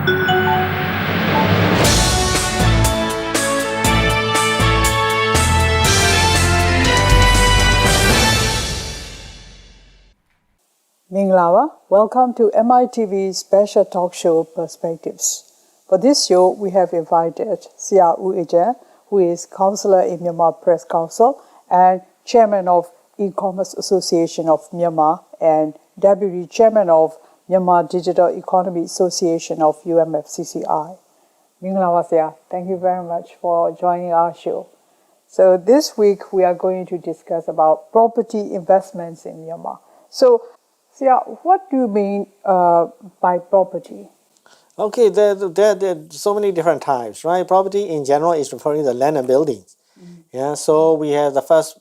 Minglawa, welcome to MITV's special talk show Perspectives. For this show, we have invited Sia U Eje, who is Councillor in Myanmar Press Council and Chairman of E-Commerce Association of Myanmar and Deputy Chairman of Myanmar Digital Economy Association of UMFCCI. Minglawa Sia, thank you very much for joining our show. So this week, we are going to discuss about property investments in Myanmar. So, Sia, what do you mean by property? Okay, there are so many different types, right? Property in general is referring to the land and buildings. Yeah, so we have the first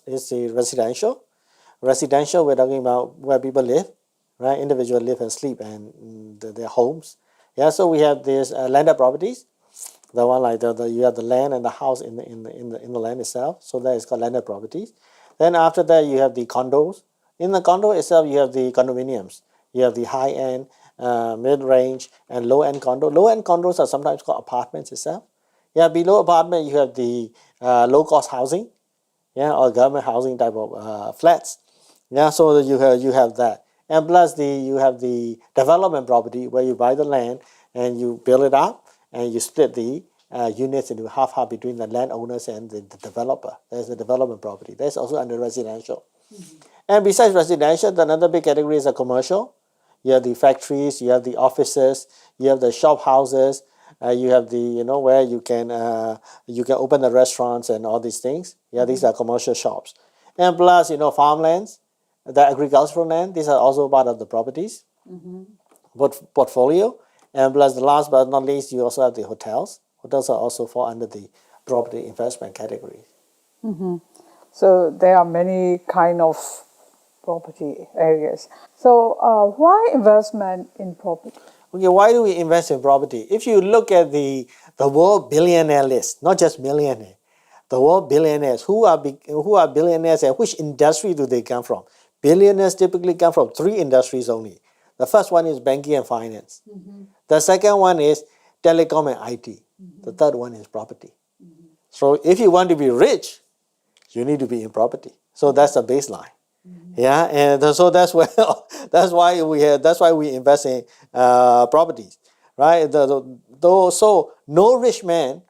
is the residential. Residential, we're talking about where people live, right? Individuals live and sleep and their homes. Yeah, so we have these landed properties. The one like you have the land and the house in the land itself. So that is called landed properties. Then after that, you have the condos. In the condo itself, you have the condominiums. You have the high-end, mid-range, and low-end condo. Low-end condos are sometimes called apartments itself. Yeah, below apartment, you have the low-cost housing, yeah, or government housing type of flats. Yeah, so you have that. And plus, you have the development property where you buy the land and you build it up and you split the units into half between the landowners and the developer. There's the development property. That's also under residential. And besides residential, another big category is a commercial. You have the factories, you have the offices, you have the shop houses, you have the where you can open the restaurants and all these things. Yeah, these are commercial shops. And plus, farmlands, the agricultural land. These are also part of the properties portfolio. And plus, the last but not least, you also have the hotels. Hotels are also fall under the property investment category. So there are many kind of property areas. So why investment in property? Okay, why do we invest in property? If you look at the world billionaire list, not just millionaire, the world billionaires, who are billionaires and which industry do they come from? Billionaires typically come from 3 industries only. The first one is banking and finance. The second one is telecom and IT. The third one is property. So if you want to be rich, you need to be in property. So that's the baseline. Yeah, and so that's why we invest in properties, right? So no rich man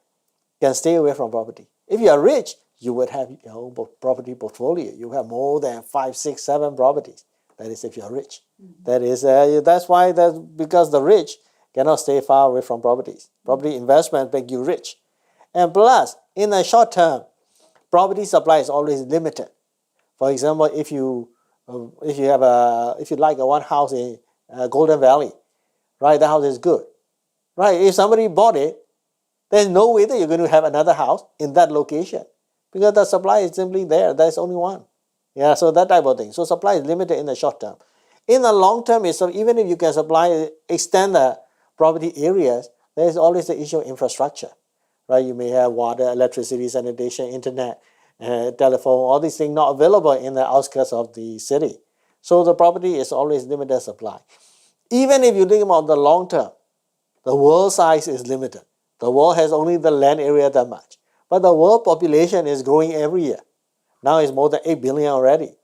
can stay away from property. If you are rich, you would have your own property portfolio. You have more than 5, 6, 7 properties. That is, if you are rich. That's because the rich cannot stay far away from properties. Property investment make you rich, and plus, in the short term, property supply is always limited. For example, if you like one house in Golden Valley, right? The house is good, right? If somebody bought it, there's no way that you're going to have another house in that location because the supply is simply there. There's only one. Yeah, so that type of thing. So supply is limited in the short term. In the long term, even if you can extend the property areas, there is always the issue of infrastructure, right? You may have water, electricity, sanitation, internet, telephone, all these things not available in the outskirts of the city. So the property is always limited supply. Even if you think about the long term, the world size is limited. The world has only the land area that much. But the world population is growing every year. Now it's more than 8 billion already.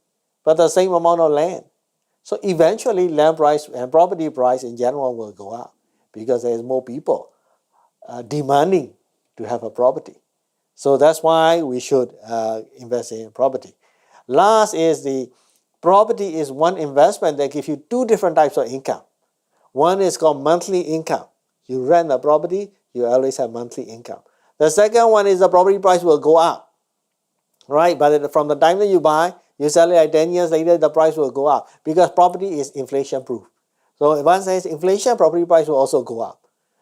But the same amount of land. So eventually land price and property price in general will go up because there is more people demanding to have a property. So that's why we should invest in property. Last is the property is one investment that gives you 2 different types of income. One is called monthly income. You rent a property, you always have monthly income. The second one is the property price will go up, right? But from the time that you buy, you sell it like 10 years later, the price will go up because property is inflation proof. So once there is inflation, property price will also go up.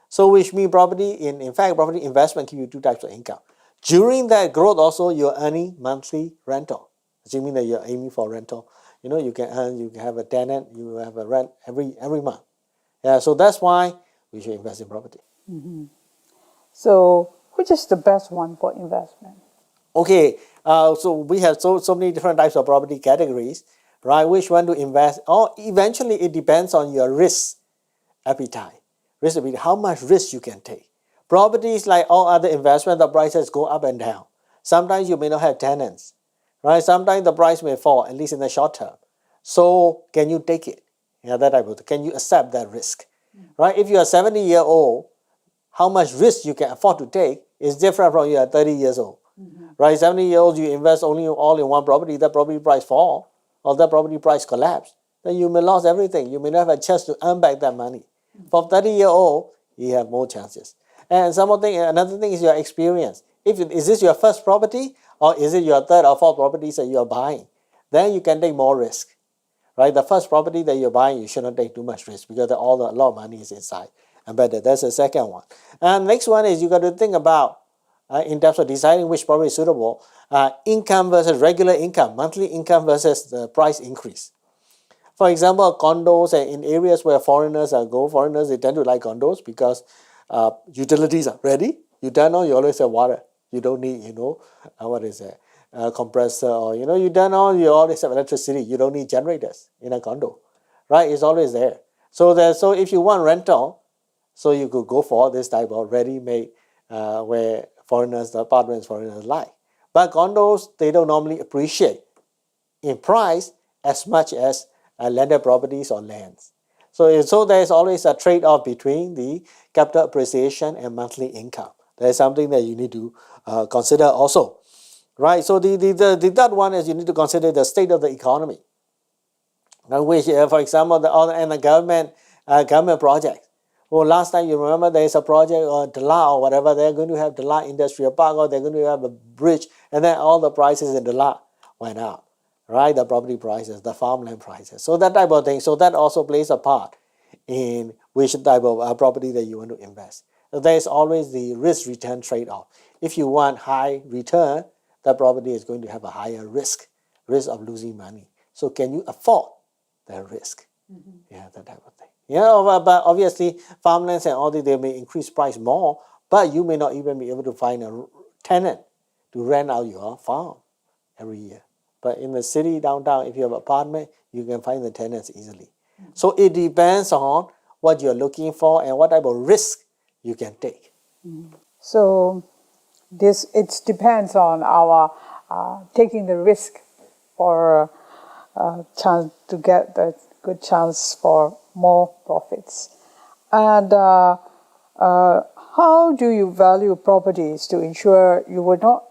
So which means property investment gives you 2 types of income. During that growth also, you're earning monthly rental. Assuming that you're aiming for rental. You can have a tenant, you have a rent every month. Yeah, so that's why we should invest in property. So which is the best one for investment? Okay, so we have so many different types of property categories, right? Which one to invest? Or eventually it depends on your risk appetite, Risk ability, how much risk you can take. Properties, like all other investment, the prices go up and down. Sometimes you may not have tenants, right? Sometimes the price may fall, at least in the short term. So can you take it? That type of thing. Can you accept that risk, right? If you are 70-year-old, how much risk you can afford to take is different from you are 30 years old, right? 70-year-old, you invest only all in one property, that property price fall or that property price collapse, then you may lose everything. You may not have a chance to earn back that money. For 30-year-old, you have more chances. And another thing is your experience. Is this your first property or is it your third or fourth properties that you are buying? Then you can take more risk, right? The first property that you're buying, you shouldn't take too much risk because a lot of money is inside. But that's the second one. And next one is you got to think about, in terms of deciding which property is suitable, income versus regular income, monthly income versus the price increase. For example, condos in areas where foreigners they tend to like condos because utilities are ready. You turn on, you always have water. You don't need, compressor or, you turn on, you always have electricity. You don't need generators in a condo, right? It's always there. So if you want rental, so you could go for this type of ready-made where the apartments foreigners like. But condos, they don't normally appreciate in price as much as landed properties or lands. So there's always a trade-off between the capital appreciation and monthly income. There's something that you need to consider also, right? So the third one is you need to consider the state of the economy, which, for example, the government project. Well, last time you remember there is a project or Dala or whatever, they're going to have Dala Industrial Park or they're going to have a bridge, and then all the prices in Dala went up, right? The property prices, the farmland prices. So that type of thing. So that also plays a part in which type of property that you want to invest. So there is always the risk-return trade-off. If you want high return, that property is going to have a higher risk of losing money. So can you afford that risk? Yeah, that type of thing. But obviously, farmlands and all they may increase price more, but you may not even be able to find a tenant to rent out your farm every year. But in the city, downtown, if you have an apartment, you can find the tenants easily. So it depends on what you're looking for and what type of risk you can take. So it depends on our taking the risk for chance to get the good chance for more profits. And how do you value properties to ensure you will not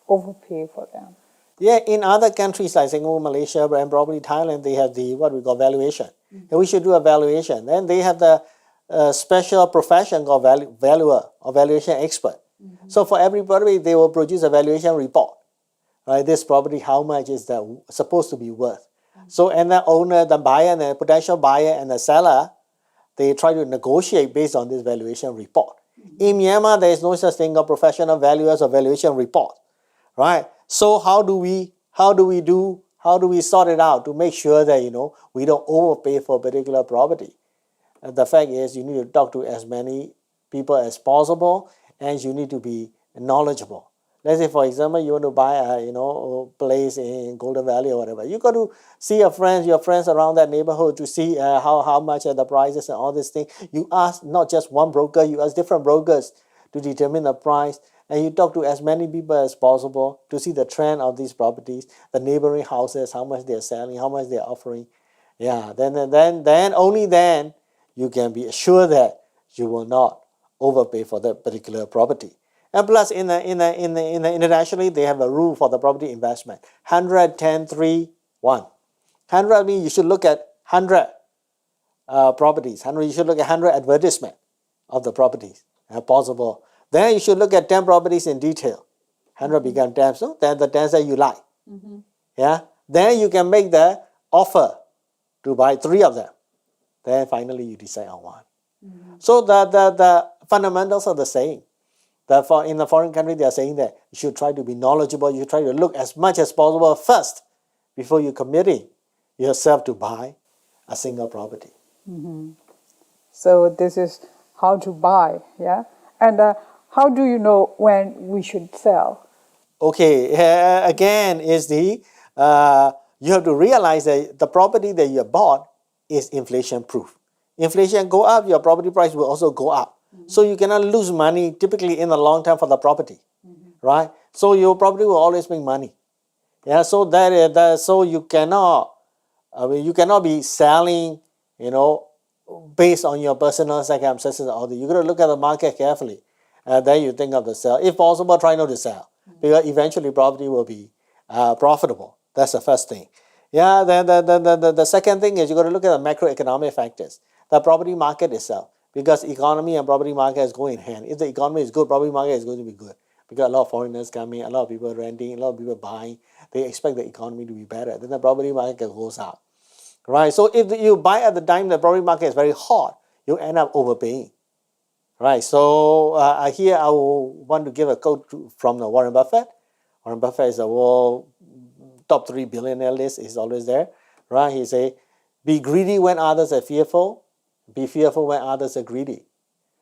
overpay for them? Yeah, in other countries like Singapore, Malaysia, and probably Thailand, they have the what we call valuation. And we should do a valuation. Then they have the special profession called valuer or valuation expert. So for every property, they will produce a valuation report. Right, this property, how much is that supposed to be worth? So, and the owner, the buyer, and the potential buyer and the seller, they try to negotiate based on this valuation report. In Myanmar, there is no such thing as professional valuers or valuation report, right? So how do we sort it out to make sure that we don't overpay for a particular property? And the fact is, you need to talk to as many people as possible, and you need to be knowledgeable. Let's say, for example, you want to buy a place in Golden Valley or whatever. You got to see your friends around that neighborhood to see how much are the prices and all these things. You ask not just one broker, you ask different brokers to determine the price, and you talk to as many people as possible to see the trend of these properties, the neighboring houses, how much they're selling, how much they're offering. Yeah, then only then you can be assured that you will not overpay for that particular property. And plus, internationally, they have a rule for the property investment: 100-10-3-1. 100 means you should look at 100 properties. You should look at 100 advertisements of the properties, if possible. Then you should look at 10 properties in detail. 100 become 10, so then the 10 that you like. Yeah. Then you can make the offer to buy 3 of them. Then finally you decide on one. So the fundamentals are the same. Therefore, in the foreign country, they are saying that you should try to be knowledgeable. You try to look as much as possible first before you committing yourself to buy a single property. So this is how to buy, yeah? And how do you know when we should sell? Okay, again is you have to realize that the property that you bought is inflation proof. inflation go up, your property price will also go up. So you cannot lose money typically in the long term for the property, right? So your property will always make money. Yeah, so so you cannot, you cannot be selling, based on your personal circumstances. You got to look at the market carefully, and then you think of the sell. If possible, try not to sell, because eventually property will be profitable. That's the first thing. Yeah, the second thing is you got to look at the macroeconomic factors, the property market itself, because economy and property market is going in hand. If the economy is good, property market is going to be good, because a lot of foreigners coming, a lot of people renting, a lot of people buying. They expect the economy to be better. Then the property market goes up, right? So if you buy at the time the property market is very hot, you end up overpaying, right? So here I will want to give a quote from the Warren Buffett. Warren Buffett is the world top 3 billionaire list, is always there, right? He say, be greedy when others are fearful, be fearful when others are greedy.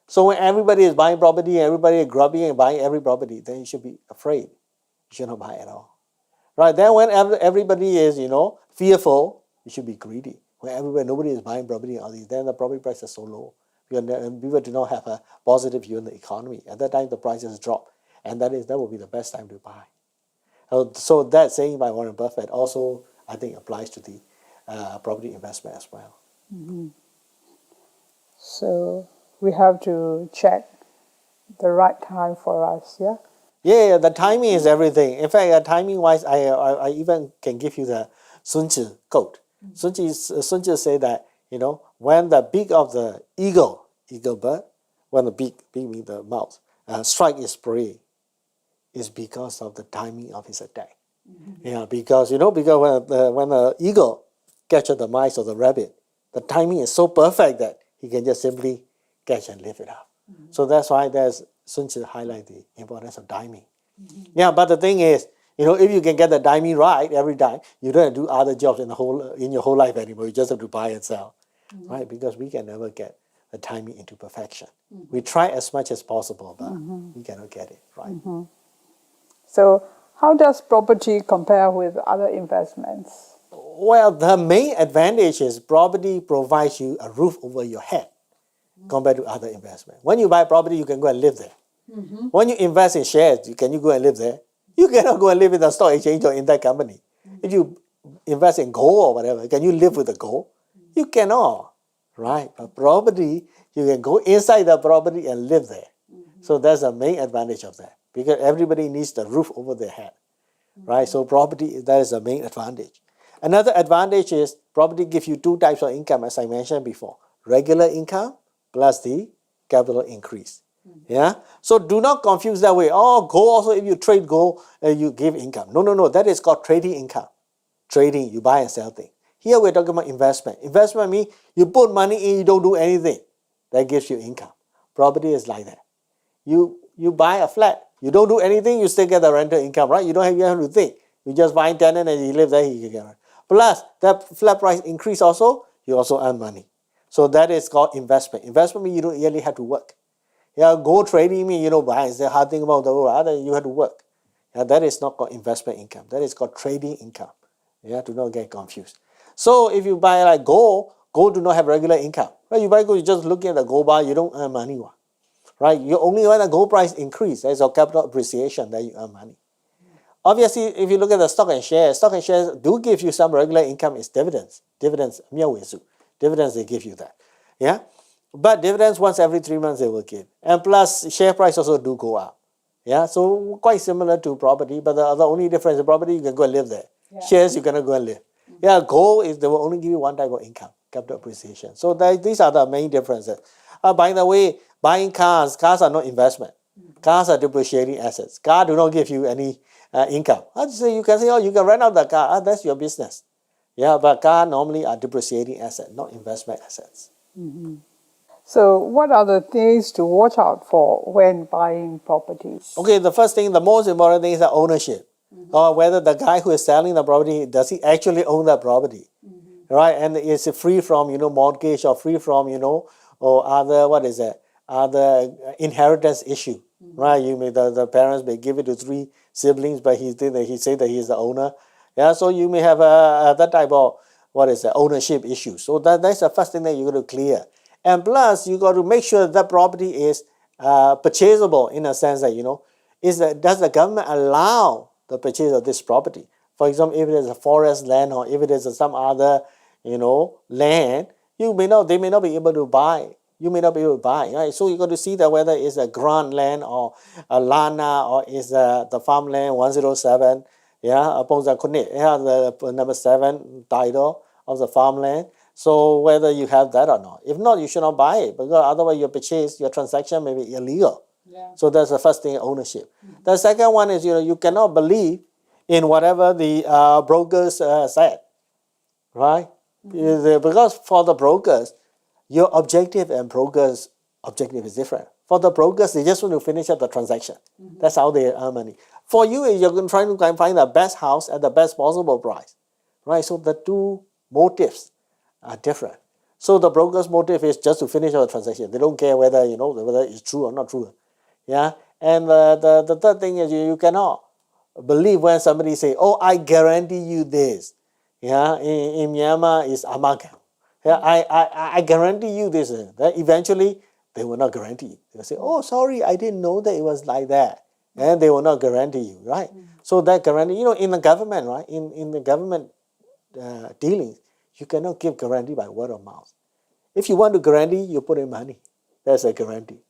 So when everybody is buying property, everybody is grubbing and buying every property, then you should be afraid. You should not buy at all, right? Then when everybody is, fearful, you should be greedy. When nobody is buying property, all these, then the property price is so low. People do not have a positive view in the economy. At that time, the prices drop, and that will be the best time to buy. So that saying by Warren Buffett also, I think, applies to the property investment as well. So we have to check the right time for us, yeah? Yeah, the timing is everything. In fact, timing-wise, I even can give you the Sun Tzu quote. Sun Tzu say that, when the beak of the eagle bird, when the beak means the mouth, strike its prey, is because of the timing of his attack. Yeah, because when the eagle catches the mice or the rabbit, the timing is so perfect that he can just simply catch and lift it up. So that's why there's Sun Tzu highlight the importance of timing. Yeah, but the thing is, if you can get the timing right every time, you don't have to do other jobs in your whole life anymore. You just have to buy and sell, right? Because we can never get the timing into perfection. We try as much as possible, but we cannot get it right. So how does property compare with other investments? Well, the main advantage is property provides you a roof over your head compared to other investments. When you buy property, you can go and live there. When you invest in shares, can you go and live there? You cannot go and live in the stock exchange or in that company. If you invest in gold or whatever, can you live with the gold? You cannot, right? But property, you can go inside the property and live there. So that's the main advantage of that, because everybody needs the roof over their head, right? So property, that is the main advantage. Another advantage is property gives you two types of income, as I mentioned before: regular income plus the capital increase. Yeah. So do not confuse that way. Oh, gold also, if you trade gold, you give income. No. That is called trading income. Trading, you buy and sell things. Here we're talking about investment. Investment means you put money in, you don't do anything. That gives you income. Property is like that. You buy a flat, you don't do anything, you still get the rental income, right? You don't have to think. You just buy tenant and you live there, you can get rent. Plus, that flat price increase also, you also earn money. So that is called investment. Investment means you don't really have to work. Yeah, gold trading means, buy is the hard thing about the gold, other you have to work. Yeah, that is not called investment income. That is called trading income. Yeah, do not get confused. So if you buy like gold do not have regular income. Right? You buy gold, you just look at the gold bar, you don't earn money. Right? You only when the gold price increase, there's a capital appreciation, that you earn money. Obviously, if you look at the stock and shares do give you some regular income, is dividends. Dividends they give you that. Yeah. But dividends once every 3 months they will give. And plus share price also do go up. Yeah. So quite similar to property, but the only difference is property you can go and live there. Yeah. Shares you cannot go and live. Yeah, gold is they will only give you one type of income, capital appreciation. So these are the main differences. By the way, buying cars are not investment. Cars are depreciating assets. Car do not give you any income. You can say, oh, you can rent out the car. That's your business. Yeah, but car normally are depreciating assets, not investment assets. So what are the things to watch out for when buying properties? Okay, the first thing, the most important thing is the ownership. Or whether the guy who is selling the property, does he actually own that property? Right? And is it free from, mortgage, or free from, or other inheritance issue? Right? The parents may give it to 3 siblings, but he say that he is the owner. Yeah, so you may have that type of ownership issue. So that's the first thing that you got to clear. And plus, you got to make sure that property is purchasable in a sense that, does the government allow the purchase of this property? For example, if it is a forest land or if it is some other, land, they may not be able to buy. You may not be able to buy, right? So you got to see that whether it's a grant land or a lana or is the farmland 107, the number 7 title of the farmland. So whether you have that or not. If not, you should not buy it because otherwise your transaction may be illegal. Yeah. So that's the first thing, ownership. The second one is, you cannot believe in whatever the brokers said, right? Because for the brokers, your objective and brokers' objective is different. For the brokers, they just want to finish up the transaction. That's how they earn money. For you, you're trying to find the best house at the best possible price, right? So the two motives are different. So the broker's motive is just to finish up the transaction. They don't care whether whether it's true or not true. Yeah. And the third thing is you cannot believe when somebody say, "Oh, I guarantee you this." Yeah. In Myanmar is amakam. Yeah, I guarantee you this. That eventually they will not guarantee you. They will say, "Oh, sorry, I didn't know that it was like that," and they will not guarantee you, right? So that guarantee, in the government, right? In the government dealings, you cannot give guarantee by word of mouth. If you want to guarantee, you put in money. That's a guarantee,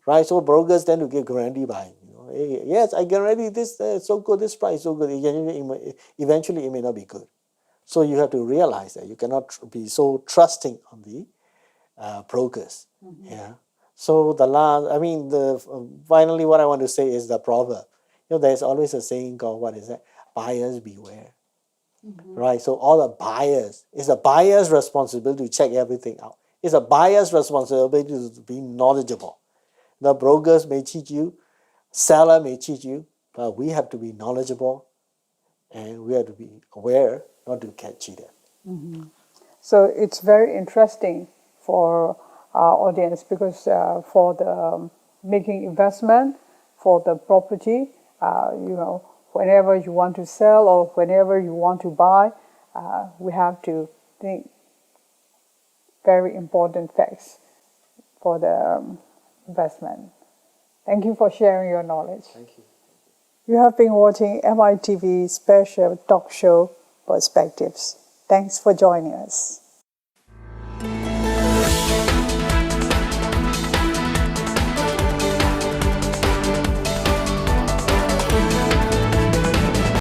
right? So brokers tend to give guarantee by, hey, yes, I guarantee this so good, this price is so good. Eventually, it may not be good. So you have to realize that you cannot be so trusting on the brokers. Yeah. So finally, what I want to say is the proverb. There's always a saying called, what is that? Buyers beware. Right. So all the buyers, it's a buyer's responsibility to check everything out. It's a buyer's responsibility to be knowledgeable. The brokers may cheat you, seller may cheat you, but we have to be knowledgeable and we have to be aware not to get cheated. So it's very interesting for our audience because for the making investment, for the property, whenever you want to sell or whenever you want to buy, we have to think very important facts for the investment. Thank you for sharing your knowledge. Thank you. You have been watching MITV special talk show Perspectives. Thanks for joining us.